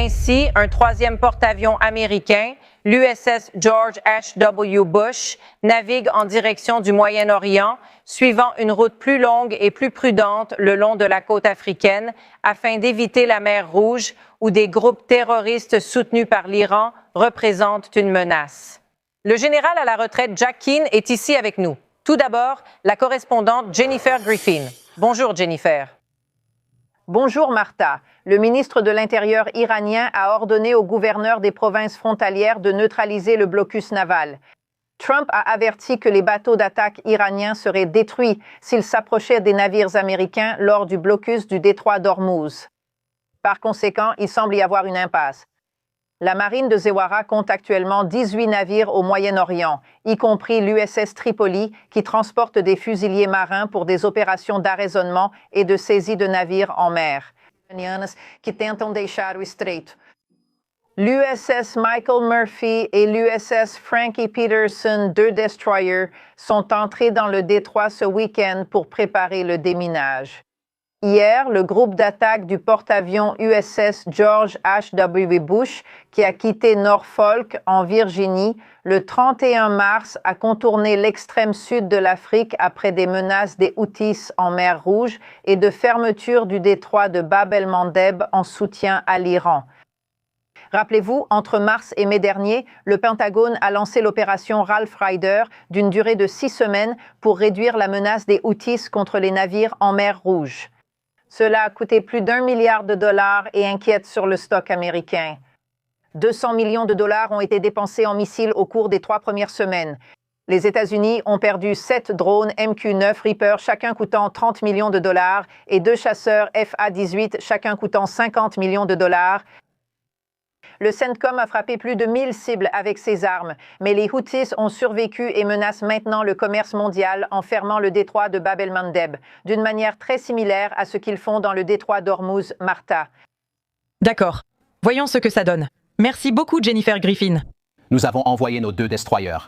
Ainsi, un troisième porte-avions américain, l'USS George H.W. Bush, navigue en direction du Moyen-Orient, suivant une route plus longue et plus prudente le long de la côte africaine, afin d'éviter la mer Rouge, où des groupes terroristes soutenus par l'Iran représentent une menace. Le général à la retraite Jack Keane est ici avec nous. Tout d'abord, la correspondante Jennifer Griffin. Bonjour Jennifer. Bonjour Martha. Le ministre de l'Intérieur iranien a ordonné aux gouverneurs des provinces frontalières de neutraliser le blocus naval. Trump a averti que les bateaux d'attaque iraniens seraient détruits s'ils s'approchaient des navires américains lors du blocus du détroit d'Ormuz. Par conséquent, il semble y avoir une impasse. La marine de Zewara compte actuellement 18 navires au Moyen-Orient, y compris l'USS Tripoli, qui transporte des fusiliers marins pour des opérations d'arraisonnement et de saisie de navires en mer, qui tentam deixar o estreito. L'USS Michael Murphy et l'USS Frankie Peterson, deux destroyers, sont entrés dans le détroit ce week-end pour préparer le déminage. Hier, le groupe d'attaque du porte-avions USS George H.W. Bush, qui a quitté Norfolk, en Virginie, le 31 mars, a contourné l'extrême sud de l'Afrique après des menaces des Houthis en mer Rouge et de fermeture du détroit de Bab el-Mandeb en soutien à l'Iran. Rappelez-vous, entre mars et mai dernier, le Pentagone a lancé l'opération Ralph Ryder d'une durée de 6 semaines pour réduire la menace des Houthis contre les navires en mer Rouge. Cela a coûté plus d'1 milliard de dollars et inquiète sur le stock américain. 200 millions de dollars ont été dépensés en missiles au cours des 3 premières semaines. Les États-Unis ont perdu 7 drones MQ-9 Reaper, chacun coûtant 30 millions de dollars, et 2 chasseurs FA-18, chacun coûtant 50 millions de dollars. Le CENTCOM a frappé plus de 1000 cibles avec ses armes, mais les Houthis ont survécu et menacent maintenant le commerce mondial en fermant le détroit de Bab el-Mandeb, d'une manière très similaire à ce qu'ils font dans le détroit d'Ormuz, Martha. D'accord. Voyons ce que ça donne. Merci beaucoup, Jennifer Griffin. Nous avons envoyé nos 2 destroyers.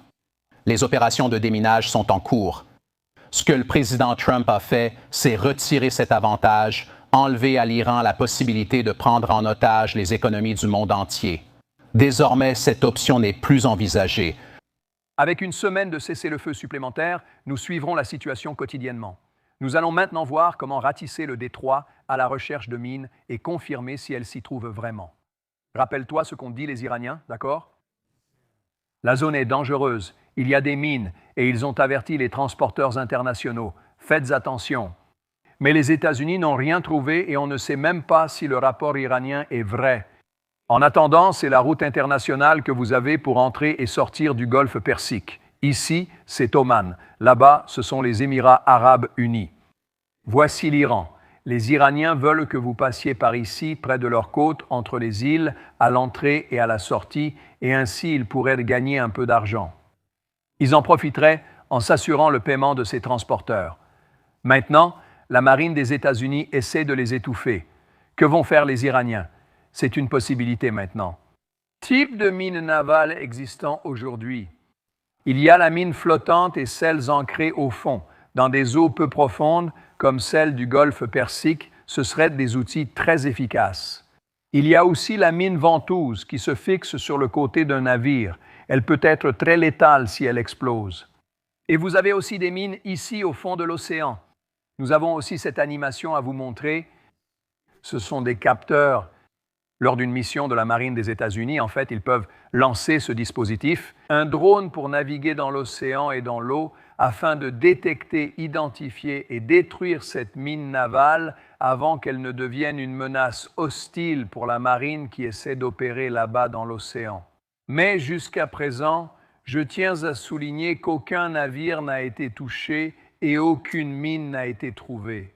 Les opérations de déminage sont en cours. Ce que le président Trump a fait, c'est retirer cet avantage, enlever à l'Iran la possibilité de prendre en otage les économies du monde entier. Désormais, cette option n'est plus envisagée. Avec une semaine de cessez-le-feu supplémentaire, nous suivrons la situation quotidiennement. Nous allons maintenant voir comment ratisser le détroit à la recherche de mines et confirmer si elles s'y trouvent vraiment. Rappelle-toi ce qu'ont dit les Iraniens, d'accord? La zone est dangereuse, il y a des mines et ils ont averti les transporteurs internationaux. Faites attention. Mais les États-Unis n'ont rien trouvé et on ne sait même pas si le rapport iranien est vrai. En attendant, c'est la route internationale que vous avez pour entrer et sortir du golfe Persique. Ici, c'est Oman. Là-bas, ce sont les Émirats arabes unis. Voici l'Iran. Les Iraniens veulent que vous passiez par ici, près de leur côte, entre les îles, à l'entrée et à la sortie, et ainsi ils pourraient gagner un peu d'argent. Ils en profiteraient en s'assurant le paiement de ces transporteurs. Maintenant, la marine des États-Unis essaie de les étouffer. Que vont faire les Iraniens? C'est une possibilité maintenant. Type de mine navale existant aujourd'hui. Il y a la mine flottante et celles ancrées au fond. Dans des eaux peu profondes, comme celle du golfe Persique, ce seraient des outils très efficaces. Il y a aussi la mine ventouse qui se fixe sur le côté d'un navire. Elle peut être très létale si elle explose. Et vous avez aussi des mines ici au fond de l'océan. Nous avons aussi cette animation à vous montrer. Ce sont des capteurs. Lors d'une mission de la marine des États-Unis, en fait, ils peuvent lancer ce dispositif, un drone pour naviguer dans l'océan et dans l'eau afin de détecter, identifier et détruire cette mine navale avant qu'elle ne devienne une menace hostile pour la marine qui essaie d'opérer là-bas dans l'océan. Mais jusqu'à présent, je tiens à souligner qu'aucun navire n'a été touché et aucune mine n'a été trouvée.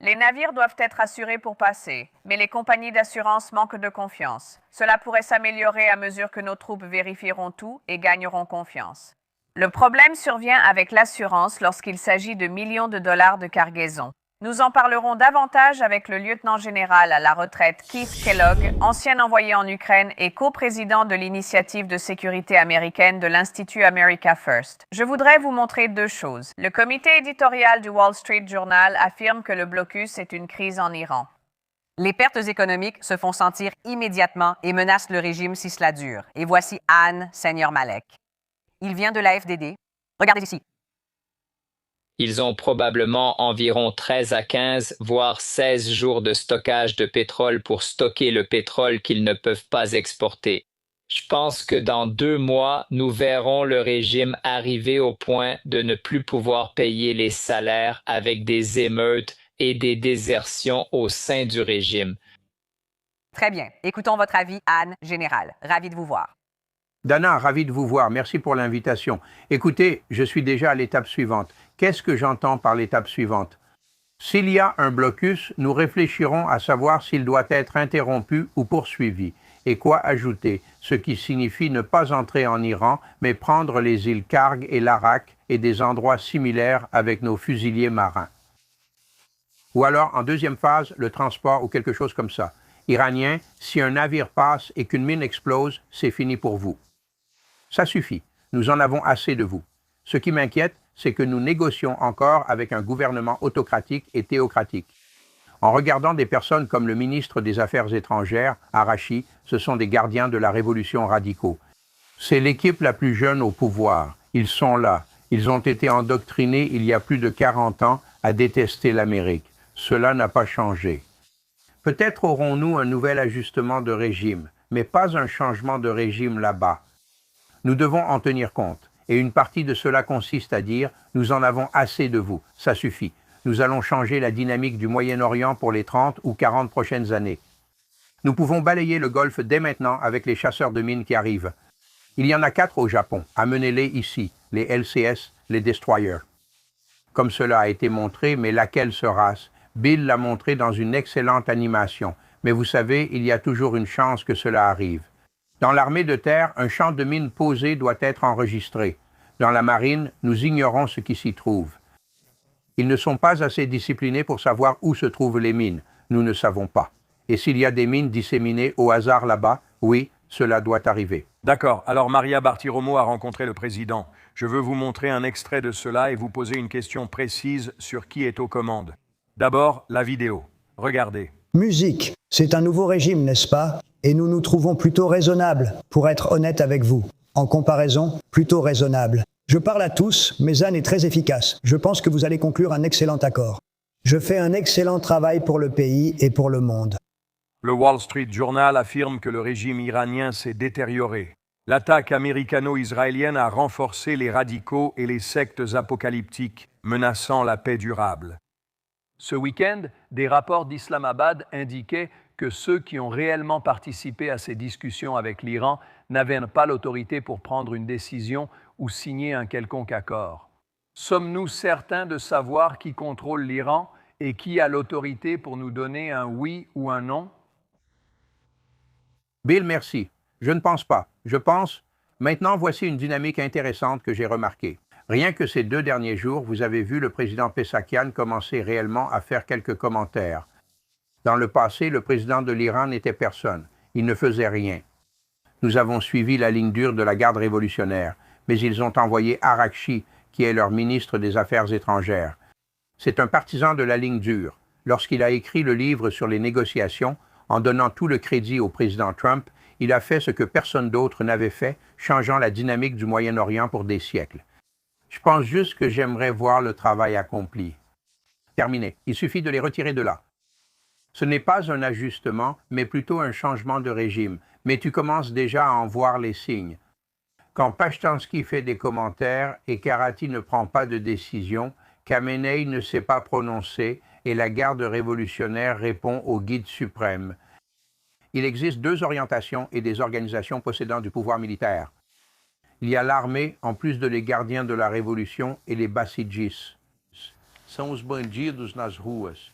Les navires doivent être assurés pour passer, mais les compagnies d'assurance manquent de confiance. Cela pourrait s'améliorer à mesure que nos troupes vérifieront tout et gagneront confiance. Le problème survient avec l'assurance lorsqu'il s'agit de millions de dollars de cargaison. Nous en parlerons davantage avec le lieutenant-général à la retraite Keith Kellogg, ancien envoyé en Ukraine et coprésident de l'initiative de sécurité américaine de l'Institut America First. Je voudrais vous montrer 2 choses. Le comité éditorial du Wall Street Journal affirme que le blocus est une crise en Iran. Les pertes économiques se font sentir immédiatement et menacent le régime si cela dure. Et voici Anne Seigneur-Malek. Il vient de la FDD. Regardez ici. Ils ont probablement environ 13 à 15, voire 16 jours de stockage de pétrole pour stocker le pétrole qu'ils ne peuvent pas exporter. Je pense que dans 2 mois, nous verrons le régime arriver au point de ne plus pouvoir payer les salaires avec des émeutes et des désertions au sein du régime. Très bien. Écoutons votre avis, Anne, général. Ravi de vous voir. Dana, ravi de vous voir. Merci pour l'invitation. Écoutez, je suis déjà à l'étape suivante. Qu'est-ce que j'entends par l'étape suivante? S'il y a un blocus, nous réfléchirons à savoir s'il doit être interrompu ou poursuivi. Et quoi ajouter? Ce qui signifie ne pas entrer en Iran, mais prendre les îles Karg et Larak et des endroits similaires avec nos fusiliers marins. Ou alors, en deuxième phase, le transport ou quelque chose comme ça. Iranien, si un navire passe et qu'une mine explose, c'est fini pour vous. Ça suffit. Nous en avons assez de vous. Ce qui m'inquiète, c'est que nous négocions encore avec un gouvernement autocratique et théocratique. En regardant des personnes comme le ministre des Affaires étrangères, Arachi, ce sont des gardiens de la révolution radicaux. C'est l'équipe la plus jeune au pouvoir. Ils sont là. Ils ont été endoctrinés il y a plus de 40 ans à détester l'Amérique. Cela n'a pas changé. Peut-être aurons-nous un nouvel ajustement de régime, mais pas un changement de régime là-bas. Nous devons en tenir compte, et une partie de cela consiste à dire « nous en avons assez de vous, ça suffit. Nous allons changer la dynamique du Moyen-Orient pour les 30 ou 40 prochaines années. » Nous pouvons balayer le Golfe dès maintenant avec les chasseurs de mines qui arrivent. Il y en a 4 au Japon, amenez-les ici, les LCS, les Destroyers. Comme cela a été montré, mais laquelle sera-ce? Bill l'a montré dans une excellente animation, mais vous savez, il y a toujours une chance que cela arrive. Dans l'armée de terre, un champ de mines posé doit être enregistré. Dans la marine, nous ignorons ce qui s'y trouve. Ils ne sont pas assez disciplinés pour savoir où se trouvent les mines. Nous ne savons pas. Et s'il y a des mines disséminées au hasard là-bas, oui, cela doit arriver. D'accord, alors Maria Bartiromo a rencontré le président. Je veux vous montrer un extrait de cela et vous poser une question précise sur qui est aux commandes. D'abord, la vidéo. Regardez. Musique, c'est un nouveau régime, n'est-ce pas? Et nous nous trouvons plutôt raisonnables, pour être honnête avec vous. En comparaison, plutôt raisonnable. Je parle à tous, mais Anne est très efficace. Je pense que vous allez conclure un excellent accord. Je fais un excellent travail pour le pays et pour le monde. Le Wall Street Journal affirme que le régime iranien s'est détérioré. L'attaque américano-israélienne a renforcé les radicaux et les sectes apocalyptiques, menaçant la paix durable. Ce week-end, des rapports d'Islamabad indiquaient que ceux qui ont réellement participé à ces discussions avec l'Iran n'avaient pas l'autorité pour prendre une décision ou signer un quelconque accord. Sommes-nous certains de savoir qui contrôle l'Iran et qui a l'autorité pour nous donner un oui ou un non? Bill, merci. Je ne pense pas. Je pense... Maintenant, voici une dynamique intéressante que j'ai remarquée. Rien que ces 2 derniers jours, vous avez vu le président Pezeshkian commencer réellement à faire quelques commentaires. Dans le passé, le président de l'Iran n'était personne. Il ne faisait rien. Nous avons suivi la ligne dure de la garde révolutionnaire, mais ils ont envoyé Araghchi, qui est leur ministre des Affaires étrangères. C'est un partisan de la ligne dure. Lorsqu'il a écrit le livre sur les négociations, en donnant tout le crédit au président Trump, il a fait ce que personne d'autre n'avait fait, changeant la dynamique du Moyen-Orient pour des siècles. Je pense juste que j'aimerais voir le travail accompli. Terminé. Il suffit de les retirer de là. Ce n'est pas un ajustement, mais plutôt un changement de régime. Mais tu commences déjà à en voir les signes. Quand Pashtansky fait des commentaires et Karati ne prend pas de décision, Khamenei ne s'est pas prononcé et la garde révolutionnaire répond au guide suprême. Il existe 2 orientations et des organisations possédant du pouvoir militaire. Il y a l'armée, en plus de les gardiens de la révolution, et les bassidjis. São os bandidos nas ruas.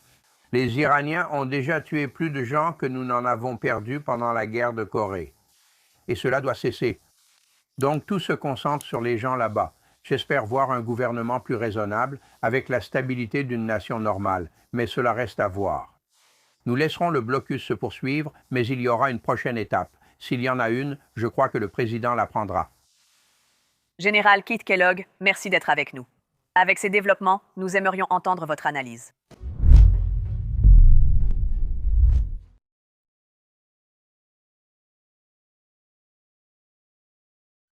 Les Iraniens ont déjà tué plus de gens que nous n'en avons perdu pendant la guerre de Corée. Et cela doit cesser. Donc tout se concentre sur les gens là-bas. J'espère voir un gouvernement plus raisonnable, avec la stabilité d'une nation normale, mais cela reste à voir. Nous laisserons le blocus se poursuivre, mais il y aura une prochaine étape. S'il y en a une, je crois que le président la prendra. Général Keith Kellogg, merci d'être avec nous. Avec ces développements, nous aimerions entendre votre analyse.